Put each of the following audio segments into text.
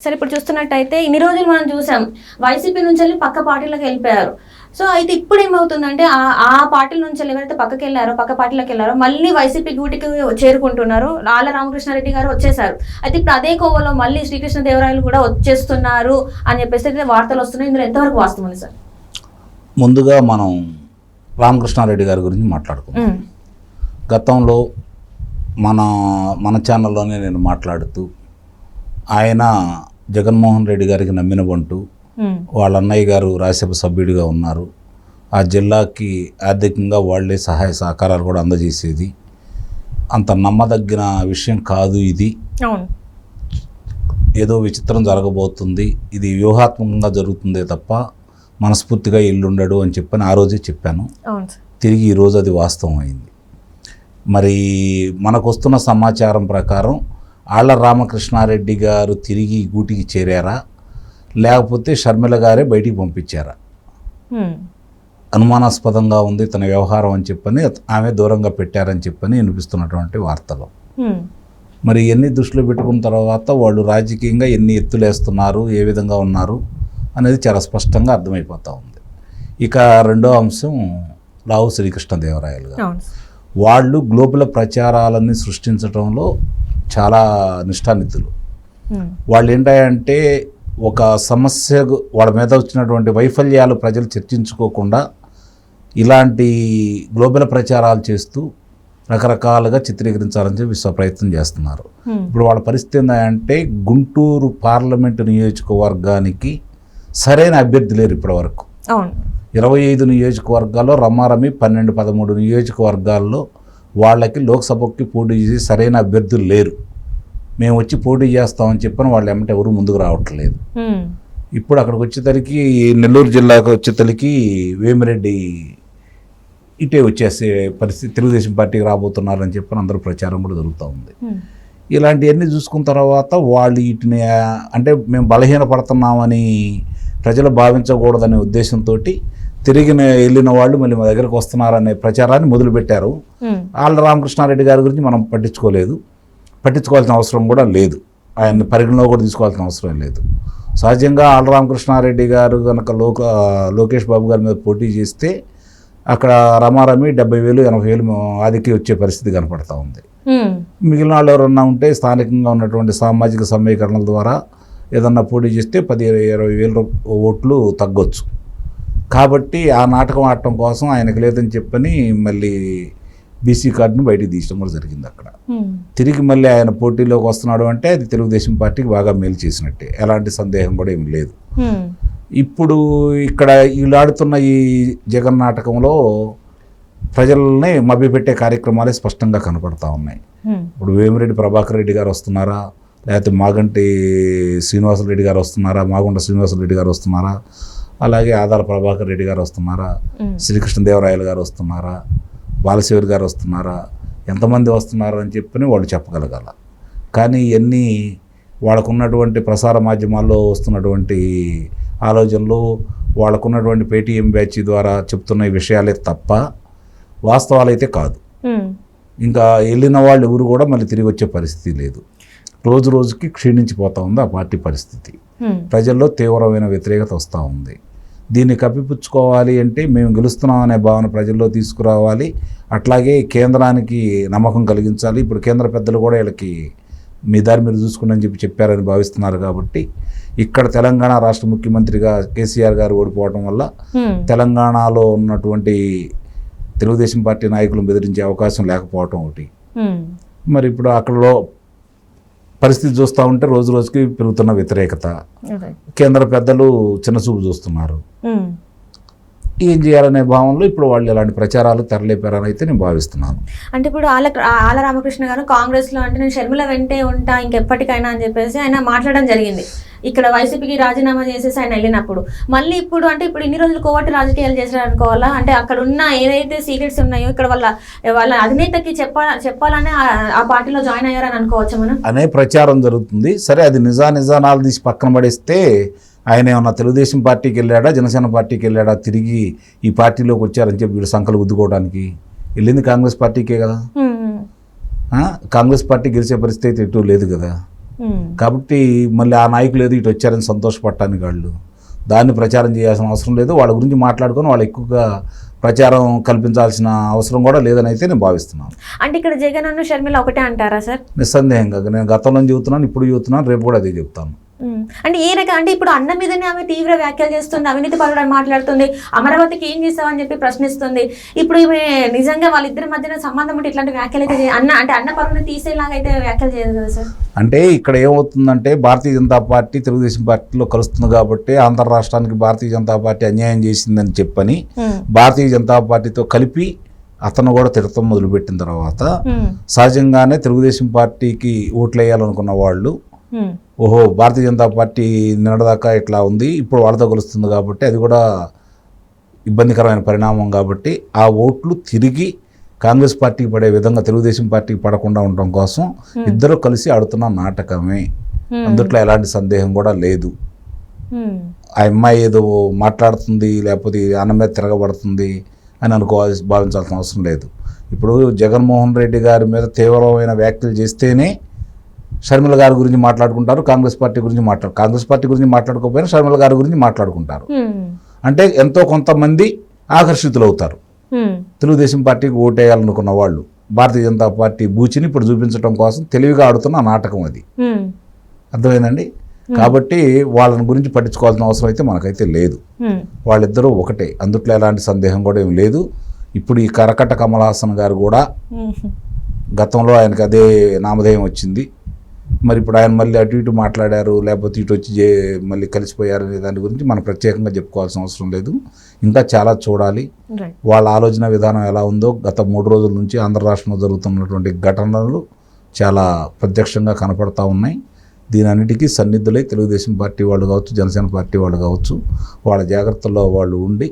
సరే ఇప్పుడు చూస్తున్నట్టయితే ఇన్ని రోజులు మనం చూసాం వైసీపీ నుంచి వెళ్ళి పక్క పార్టీలకు వెళ్ళిపోయారు. సో అయితే ఇప్పుడు ఏమవుతుందంటే ఆ పార్టీల నుంచి ఎవరైతే పక్కకి వెళ్ళారో పక్క పార్టీలకు వెళ్ళారో మళ్ళీ వైసీపీ గూటికి చేరుకుంటున్నారు. ఆళ్ళ రామకృష్ణారెడ్డి గారు వచ్చేసారు. అయితే ఇప్పుడు అదే కోవలో మళ్ళీ శ్రీకృష్ణదేవరాయలు కూడా వచ్చేస్తున్నారు అని చెప్పేసి అయితే వార్తలు వస్తున్నాయి. ఇందులో ఎంతవరకు వాస్తవం ఉంది సార్? ముందుగా మనం రామకృష్ణారెడ్డి గారి గురించి మాట్లాడుకున్నాం. గతంలో మన ఛానల్లోనే నేను మాట్లాడుతూ ఆయన జగన్మోహన్ రెడ్డి గారికి నమ్మిన బంటూ వాళ్ళ అన్నయ్య గారు రాజ్యసభ సభ్యుడిగా ఉన్నారు. ఆ జిల్లాకి ఆర్థికంగా వాళ్ళే సహాయ సహకారాలు కూడా అందజేసేది. అంత నమ్మదగిన విషయం కాదు ఇది, ఏదో విచిత్రం జరగబోతుంది, ఇది వ్యూహాత్మకంగా జరుగుతుందే తప్ప మనస్ఫూర్తిగా ఇల్లుండడు అని చెప్పని ఆ రోజే చెప్పాను. తిరిగి ఈరోజు అది వాస్తవం అయింది. మరి మనకు వస్తున్న సమాచారం ప్రకారం ఆళ్ళ రామకృష్ణారెడ్డి గారు తిరిగి గూటికి చేరారా, లేకపోతే షర్మిల గారే బయటికి పంపించారా? అనుమానాస్పదంగా ఉంది తన వ్యవహారం అని చెప్పని ఆమె దూరంగా పెట్టారని చెప్పని వినిపిస్తున్నటువంటి వార్తలు. మరి ఎన్ని దృష్టిలో పెట్టుకున్న తర్వాత వాళ్ళు రాజకీయంగా ఎన్ని ఎత్తులేస్తున్నారు, ఏ విధంగా ఉన్నారు అనేది చాలా స్పష్టంగా అర్థమైపోతూ ఉంది. ఇక రెండో అంశం రావు శ్రీకృష్ణదేవరాయలు గారు. వాళ్ళు గ్లోబల్ ప్రచారాలన్నీ సృష్టించడంలో చాలా నిష్ఠానితులు. వాళ్ళు ఏంటంటే ఒక సమస్య వాళ్ళ మీద వచ్చినటువంటి వైఫల్యాలు ప్రజలు చర్చించుకోకుండా ఇలాంటి గ్లోబల్ ప్రచారాలు చేస్తూ రకరకాలుగా చిత్రీకరించాలని చెప్పి ప్రయత్నం చేస్తున్నారు. ఇప్పుడు వాళ్ళ పరిస్థితి ఏంటంటే గుంటూరు పార్లమెంటు నియోజకవర్గానికి సరైన అభ్యర్థి లేరు ఇప్పటివరకు. 25 నియోజకవర్గాల్లో రమారమి 12-13 నియోజకవర్గాల్లో వాళ్ళకి లోక్సభకి పోటీ చేసి సరైన అభ్యర్థులు లేరు. మేము వచ్చి పోటీ చేస్తామని చెప్పని వాళ్ళు ఏమంటే ఎవరు ముందుకు రావట్లేదు. ఇప్పుడు అక్కడికి వచ్చేసరికి నెల్లూరు జిల్లాకు వచ్చేసరికి వేమిరెడ్డి ఇటే వచ్చేసే పరిస్థితి, తెలుగుదేశం పార్టీకి రాబోతున్నారని చెప్పని అందరూ ప్రచారం కూడా జరుగుతూ ఉంది. ఇలాంటివన్నీ చూసుకున్న తర్వాత వాళ్ళు వీటిని అంటే మేము బలహీనపడుతున్నామని ప్రజలు భావించకూడదనే ఉద్దేశంతో తిరిగి వెళ్ళిన వాళ్ళు మళ్ళీ మా దగ్గరకు వస్తున్నారనే ప్రచారాన్ని మొదలుపెట్టారు. ఆళ్ళ రామకృష్ణారెడ్డి గారి గురించి మనం పట్టించుకోవాల్సిన అవసరం కూడా లేదు, ఆయన పరిగణలో కూడా తీసుకోవాల్సిన అవసరం లేదు. సహజంగా ఆళ్ళ రామకృష్ణారెడ్డి గారు కనుక లోకేష్ బాబు గారి మీద పోటీ చేస్తే అక్కడ రమారమి 70,000-80,000 ఆదికి వచ్చే పరిస్థితి కనపడతా ఉంది. మిగిలిన వాళ్ళు ఎవరన్నా ఉంటే స్థానికంగా ఉన్నటువంటి సామాజిక సమీకరణల ద్వారా ఏదన్నా పోటీ చేస్తే 10,000-20,000 ఓట్లు తగ్గొచ్చు. కాబట్టి ఆ నాటకం ఆడటం కోసం ఆయనకు లేదని చెప్పని మళ్ళీ బీసీ కార్డును బయటికి తీయడం కూడా జరిగింది. అక్కడ తిరిగి మళ్ళీ ఆయన పోటీలోకి వస్తున్నాడు అంటే అది తెలుగుదేశం పార్టీకి బాగా మేలు చేసినట్టే, ఎలాంటి సందేహం కూడా ఏమి లేదు. ఇప్పుడు ఇక్కడ వీళ్ళాడుతున్న ఈ జగన్ నాటకంలో ప్రజల్ని మభ్యపెట్టే కార్యక్రమాలే స్పష్టంగా కనపడతా ఉన్నాయి. ఇప్పుడు వేమిరెడ్డి ప్రభాకర్ రెడ్డి గారు వస్తున్నారా, లేకపోతే మాగంటి శ్రీనివాసరెడ్డి గారు వస్తున్నారా, మాగుంట శ్రీనివాసరెడ్డి గారు వస్తున్నారా, అలాగే ఆదాల ప్రభాకర్ రెడ్డి గారు వస్తున్నారా, శ్రీకృష్ణదేవరాయలు గారు వస్తున్నారా, బాలశివరి గారు వస్తున్నారా, ఎంతమంది వస్తున్నారు అని చెప్పని వాళ్ళు చెప్పగలగాల. కానీ ఇవన్నీ వాళ్ళకున్నటువంటి ప్రసార మాధ్యమాల్లో వస్తున్నటువంటి ఆలోచనలు, వాళ్ళకున్నటువంటి పేటీఎం బ్యాచ్ ద్వారా చెప్తున్న విషయాలే తప్ప వాస్తవాలైతే కాదు. ఇంకా వెళ్ళిన వాళ్ళు ఎవరు కూడా మళ్ళీ తిరిగి వచ్చే పరిస్థితి లేదు. రోజు రోజుకి క్షీణించిపోతూ ఉంది ఆ పార్టీ పరిస్థితి. ప్రజల్లో తీవ్రమైన వ్యతిరేకత వస్తూ ఉంది. దీన్ని కప్పిపుచ్చుకోవాలి అంటే మేము గెలుస్తున్నాం అనే భావన ప్రజల్లో తీసుకురావాలి. అట్లాగే కేంద్రానికి నమ్మకం కలిగించాలి. ఇప్పుడు కేంద్ర పెద్దలు కూడా వీళ్ళకి మీ దారి మీరు చూసుకుని చెప్పారని భావిస్తున్నారు. కాబట్టి ఇక్కడ తెలంగాణ రాష్ట్ర ముఖ్యమంత్రిగా కేసీఆర్ గారు ఓడిపోవడం వల్ల తెలంగాణలో ఉన్నటువంటి తెలుగుదేశం పార్టీ నాయకులను బెదిరించే అవకాశం లేకపోవటం ఒకటి. మరి ఇప్పుడు అక్కడలో పరిస్థితి చూస్తూ ఉంటే రోజు రోజుకి పెరుగుతున్న వ్యతిరేకత, కేంద్ర పెద్దలు చిన్నచూపు చూస్తున్నారు. ఏం చేయాలనే భావంలో ఇప్పుడు వాళ్ళు ఇలాంటి ప్రచారాలు తెరలేపారని అయితే నేను భావిస్తున్నాను. అంటే ఇప్పుడు ఆళ్ళ రామకృష్ణ గారు కాంగ్రెస్లో అంటే నేను షర్మిల వెంటే ఉంటా ఇంకెప్పటికైనా అని చెప్పేసి ఆయన మాట్లాడడం జరిగింది. ఇక్కడ వైసీపీకి రాజీనామా చేసేసి ఆయన వెళ్ళినప్పుడు మళ్ళీ ఇప్పుడు అంటే ఇప్పుడు ఇన్ని రోజులు కోవటి రాజకీయాలు చేశారు అనుకోవాలా? అంటే అక్కడ ఉన్న ఏదైతే సీక్రెట్స్ ఉన్నాయో ఇక్కడ వాళ్ళ అధినేతకి చెప్పాలనే ఆ పార్టీలో జాయిన్ అయ్యారని అనుకోవచ్చు మనం అనే ప్రచారం జరుగుతుంది. సరే, అది నిజానాలు తీసి పక్కన పడేస్తే ఆయన ఏమన్నా తెలుగుదేశం పార్టీకి వెళ్ళాడా, జనసేన పార్టీకి వెళ్ళాడా, తిరిగి ఈ పార్టీలోకి వచ్చారని చెప్పి వీళ్ళు సంకలు గుద్దుకోవడానికి వెళ్ళింది కాంగ్రెస్ పార్టీకే కదా. కాంగ్రెస్ పార్టీ గెలిచే పరిస్థితి ఎటు లేదు కదా. కాబట్టి మళ్ళీ ఆ నాయకులు ఏదో ఇటు వచ్చారని సంతోషపడటానికి వాళ్ళు దాన్ని ప్రచారం చేయాల్సిన అవసరం లేదు. వాళ్ళ గురించి మాట్లాడుకొని వాళ్ళు ఎక్కువగా ప్రచారం కల్పించాల్సిన అవసరం కూడా లేదని అయితే నేను భావిస్తున్నాను. అంటే ఇక్కడ జగన్ అన్న షర్మిల ఒకటే అంటారా సార్? నిస్సందేహంగా నేను గతంలో చెబుతున్నాను, ఇప్పుడు చెబుతున్నాను, రేపు కూడా అదే చెప్తాను. అంటే ఏ రకం అంటే ఇప్పుడు అన్న మీదనే ఆమె తీవ్ర వ్యాఖ్యలు చేస్తుంది, అవినీతి పరుడు మాట్లాడుతుంది, అమరావతికి ఏం చేస్తావని చెప్పి ప్రశ్నిస్తుంది. ఇప్పుడు ఈమె నిజంగా వాళ్ళిద్దరి మధ్యన సంబంధం ఉంటే ఇట్లాంటి వ్యాఖ్యలు అయితే అన్న పరువుని తీసేలాగా అయితే వ్యాఖ్యలు చేయదు కదా సార్? అంటే ఇక్కడ ఏమవుతుందంటే భారతీయ జనతా పార్టీ తెలుగుదేశం పార్టీలో కలుస్తుంది కాబట్టి ఆంధ్ర రాష్ట్రానికి భారతీయ జనతా పార్టీ అన్యాయం చేసిందని చెప్పని భారతీయ జనతా పార్టీతో కలిపి అతను కూడా తిడతం మొదలుపెట్టిన తర్వాత సహజంగానే తెలుగుదేశం పార్టీకి ఓట్లు వేయాలనుకున్న వాళ్ళు ఓహో భారతీయ జనతా పార్టీ నిన్నదాకా ఇట్లా ఉంది, ఇప్పుడు వాళ్ళతో కలుస్తుంది కాబట్టి అది కూడా ఇబ్బందికరమైన పరిణామం. కాబట్టి ఆ ఓట్లు తిరిగి కాంగ్రెస్ పార్టీకి పడే విధంగా తెలుగుదేశం పార్టీకి పడకుండా ఉండడం కోసం ఇద్దరు కలిసి ఆడుతున్న నాటకమే, అందుట్లో ఎలాంటి సందేహం కూడా లేదు. ఆ అమ్మాయి ఏదో మాట్లాడుతుంది లేకపోతే అన్న మీద తిరగబడుతుంది అని భావించాల్సిన అవసరం లేదు. ఇప్పుడు జగన్మోహన్ రెడ్డి గారి మీద తీవ్రమైన వ్యాఖ్యలు చేస్తేనే షర్మిల గారి గురించి మాట్లాడుకుంటారు, కాంగ్రెస్ పార్టీ గురించి కాంగ్రెస్ పార్టీ గురించి మాట్లాడుకోకపోయినా షర్మిల గారి గురించి మాట్లాడుకుంటారు. అంటే ఎంతో కొంతమంది ఆకర్షితులవుతారు. తెలుగుదేశం పార్టీకి ఓటేయాలనుకున్న వాళ్ళు భారతీయ జనతా పార్టీ బూచిని ఇప్పుడు చూపించడం కోసం తెలివిగా ఆడుతున్న నాటకం అది. అర్థమైందండి? కాబట్టి వాళ్ళని గురించి పట్టించుకోవాల్సిన అవసరం అయితే మనకైతే లేదు. వాళ్ళిద్దరూ ఒకటే, అందుట్లో ఎలాంటి సందేహం కూడా ఏమి లేదు. ఇప్పుడు ఈ కరకట్ట కమల్ హాసన్ గారు కూడా గతంలో ఆయనకి అదే నామధేయం వచ్చింది. మరి ఇప్పుడు ఆయన మళ్ళీ అటు ఇటు మాట్లాడారు లేకపోతే ఇటు వచ్చి మళ్ళీ కలిసిపోయారు అనే దాని గురించి మనం ప్రత్యేకంగా చెప్పుకోవాల్సిన అవసరం లేదు. ఇంకా చాలా చూడాలి వాళ్ళ ఆలోచన విధానం ఎలా ఉందో. గత 3 రోజుల నుంచి ఆంధ్ర రాష్ట్రంలో జరుగుతున్నటువంటి ఘటనలు చాలా ప్రత్యక్షంగా కనపడతా ఉన్నాయి. దీని అన్నిటికీ సన్నిధులై తెలుగుదేశం పార్టీ వాళ్ళు కావచ్చు, జనసేన పార్టీ వాళ్ళు కావచ్చు, వాళ్ళ జాగ్రత్తల్లో వాళ్ళు ఉండి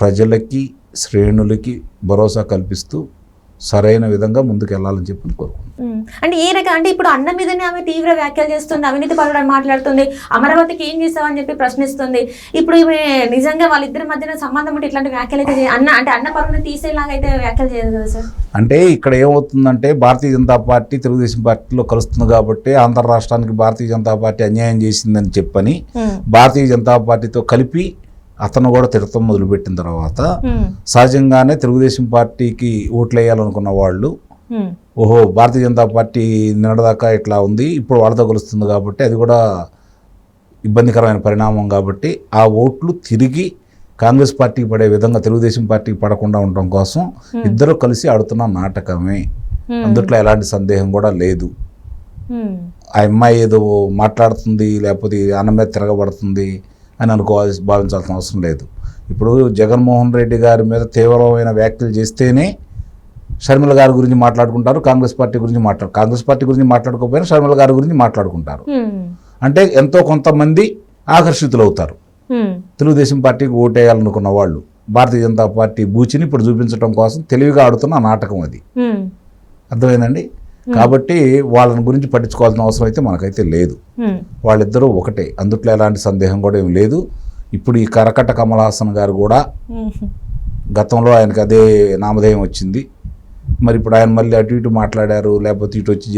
ప్రజలకి శ్రేణులకి భరోసా కల్పిస్తూ సరైన విధంగా ముందుకు వెళ్ళాలని చెప్పి కోరుకుంటున్నాను. అంటే ఏ రకం అంటే ఇప్పుడు అన్న మీదనే ఆమె తీవ్ర వ్యాఖ్యలు చేస్తుంది, అవినీతి పరుడు మాట్లాడుతుంది, అమరావతికి ఏం చేస్తావని చెప్పి ప్రశ్నిస్తుంది. ఇప్పుడు ఈమె నిజంగా వాళ్ళిద్దరి మధ్యన సంబంధం ఉంటే ఇట్లాంటి వ్యాఖ్యలు అయితే అన్న పరువుని తీసేలాగా అయితే వ్యాఖ్యలు చేయదు కదా సార్? అంటే ఇక్కడ ఏమవుతుందంటే భారతీయ జనతా పార్టీ తెలుగుదేశం పార్టీలో కలుస్తుంది కాబట్టి ఆంధ్ర రాష్ట్రానికి భారతీయ జనతా పార్టీ అన్యాయం చేసిందని చెప్పని భారతీయ జనతా పార్టీతో కలిపి అతను కూడా తిడతం మొదలుపెట్టిన తర్వాత సహజంగానే తెలుగుదేశం పార్టీకి ఓట్లు వేయాలనుకున్న వాళ్ళు ఓహో భారతీయ జనతా పార్టీ నిన్నదాకా ఇట్లా ఉంది, ఇప్పుడు వాళ్ళతో కలుస్తుంది కాబట్టి అది కూడా ఇబ్బందికరమైన పరిణామం. కాబట్టి ఆ ఓట్లు తిరిగి కాంగ్రెస్ పార్టీకి పడే విధంగా తెలుగుదేశం పార్టీకి పడకుండా ఉండడం కోసం ఇద్దరు కలిసి ఆడుతున్న నాటకమే, అందుట్లో ఎలాంటి సందేహం కూడా లేదు. ఆ అమ్మాయి ఏదో మాట్లాడుతుంది లేకపోతే అన్న మీద తిరగబడుతుంది అని భావించాల్సిన అవసరం లేదు. ఇప్పుడు జగన్మోహన్ రెడ్డి గారి మీద తీవ్రమైన వ్యాఖ్యలు చేస్తేనే షర్మిల గారి గురించి మాట్లాడుకుంటారు, కాంగ్రెస్ పార్టీ గురించి కాంగ్రెస్ పార్టీ గురించి మాట్లాడుకోకపోయినా షర్మిల గారి గురించి మాట్లాడుకుంటారు. అంటే ఎంతో కొంతమంది ఆకర్షితులవుతారు. తెలుగుదేశం పార్టీకి ఓటేయాలనుకున్న వాళ్ళు భారతీయ జనతా పార్టీ బూచిని ఇప్పుడు చూపించడం కోసం తెలివిగా ఆడుతున్న నాటకం అది. అర్థమైందండి? కాబట్టి వాళ్ళని గురించి పట్టించుకోవాల్సిన అవసరం అయితే మనకైతే లేదు. వాళ్ళిద్దరూ ఒకటే, అందుట్లో ఎలాంటి సందేహం కూడా ఏమి లేదు. ఇప్పుడు ఈ కరకట్ట కమల్ హాసన్ గారు కూడా గతంలో ఆయనకి అదే నామధేయం వచ్చింది. మరి ఇప్పుడు ఆయన మళ్ళీ అటు ఇటు మాట్లాడారు లేకపోతే ఇటు వచ్చి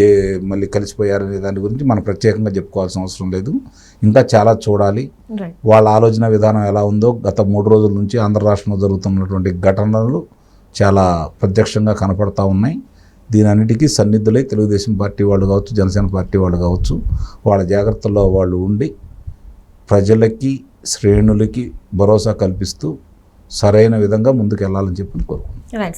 మళ్ళీ కలిసిపోయారు అనే దాని గురించి మనం ప్రత్యేకంగా చెప్పుకోవాల్సిన అవసరం లేదు. ఇంకా చాలా చూడాలి వాళ్ళ ఆలోచన విధానం ఎలా ఉందో. గత 3 రోజుల నుంచి ఆంధ్ర రాష్ట్రంలో జరుగుతున్నటువంటి ఘటనలు చాలా ప్రత్యక్షంగా కనపడతా ఉన్నాయి. దీని అన్నిటికీ సన్నిధులై తెలుగుదేశం పార్టీ వాళ్ళు కావచ్చు, జనసేన పార్టీ వాళ్ళు కావచ్చు, వాళ్ళ జాగ్రత్తల్లో వాళ్ళు ఉండి ప్రజలకి శ్రేణులకి భరోసా కల్పిస్తూ సరైన విధంగా ముందుకు వెళ్ళాలని చెప్పి కోరుకుంటున్నాను.